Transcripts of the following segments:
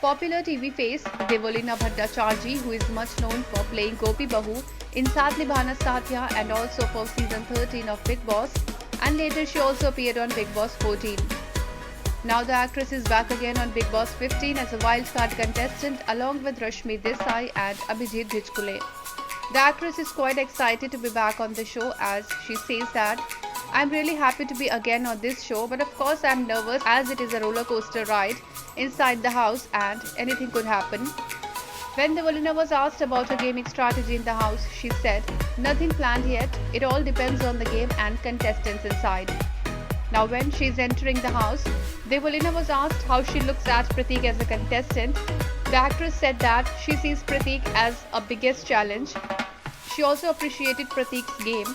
Popular TV face Devolina Bhattacharjee, who is much known for playing Gopi Bahu in Saath Nibhana Sathya and also for season 13 of Bigg Boss, and later she also appeared on Bigg Boss 14. Now the actress is back again on Bigg Boss 15 as a wildcard contestant along with Rashmi Desai and Abhijit Bhijkule. The actress is quite excited to be back on the show as she says that, "I'm really happy to be again on this show, but of course I'm nervous as it is a roller coaster ride inside the house and anything could happen." When Devolina was asked about her gaming strategy in the house, she said, "Nothing planned yet, it all depends on the game and contestants inside." Now when she's entering the house, Devolina was asked how she looks at Pratik as a contestant. The actress said that she sees Pratik as a biggest challenge. She also appreciated Pratik's game.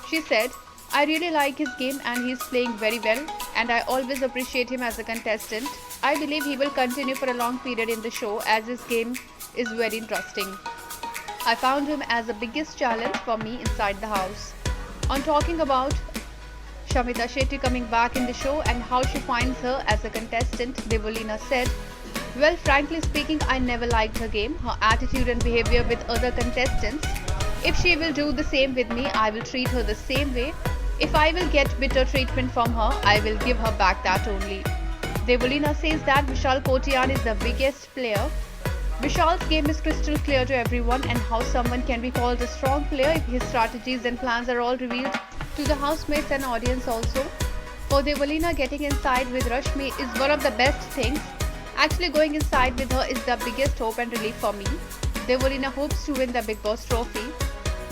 She said, "I really like his game and he's playing very well, and I always appreciate him as a contestant. I believe he will continue for a long period in the show as his game is very interesting. I found him as the biggest challenge for me inside the house." On talking about Shamita Shetty coming back in the show and how she finds her as a contestant, Devolina said, "Well, frankly speaking, I never liked her game, her attitude and behavior with other contestants. If she will do the same with me, I will treat her the same way. If I will get bitter treatment from her, I will give her back that only." Devolina says that Vishal Kotiyan is the biggest player. Vishal's game is crystal clear to everyone, and how someone can be called a strong player if his strategies and plans are all revealed to the housemates and audience also. For Devolina, getting inside with Rashmi is one of the best things. Actually, going inside with her is the biggest hope and relief for me. Devolina hopes to win the Bigg Boss trophy.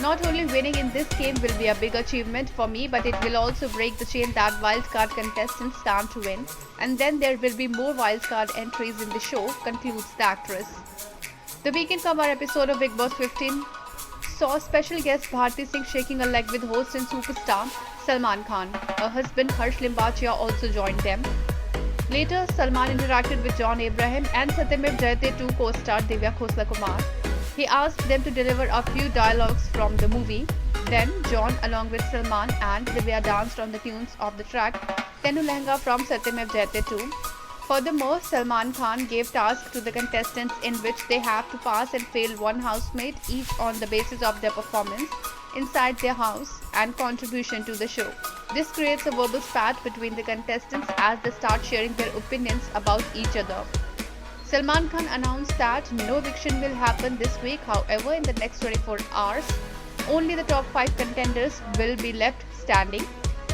Not only winning in this game will be a big achievement for me, but it will also break the chain that wildcard contestants stand to win. And then there will be more wildcard entries in the show, concludes the actress. The weekend cover episode of Bigg Boss 15 saw special guest Bharti Singh shaking a leg with host and superstar Salman Khan. Her husband Harsh Limbachia also joined them. Later, Salman interacted with John Abraham and Satyamev Jayate 2 co-star Divya Khosla Kumar. He asked them to deliver a few dialogues from the movie. Then, John along with Salman and Divya danced on the tunes of the track Tenu Lehenga from Satyamev Jayate 2. Furthermore, Salman Khan gave tasks to the contestants in which they have to pass and fail one housemate each on the basis of their performance inside their house and contribution to the show. This creates a verbal spat between the contestants as they start sharing their opinions about each other. Salman Khan announced that no eviction will happen this week. However, in the next 24 hours, only the top 5 contenders will be left standing.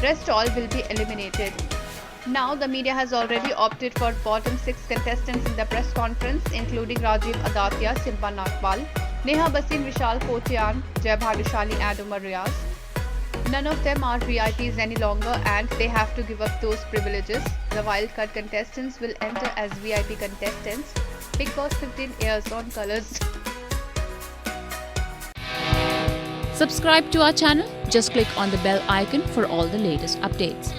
Rest all will be eliminated. Now, the media has already opted for bottom 6 contestants in the press conference, including Rajiv Adatia, Simba Nagpal, Neha Bhasin, Vishal Kotiyan, Jai Bhagyashali and Umar Riaz. None of them are VIPs any longer and they have to give up those privileges. The wildcard contestants will enter as VIP contestants. Bigg Boss 15 airs on Colors. Subscribe to our channel. Just click on the bell icon for all the latest updates.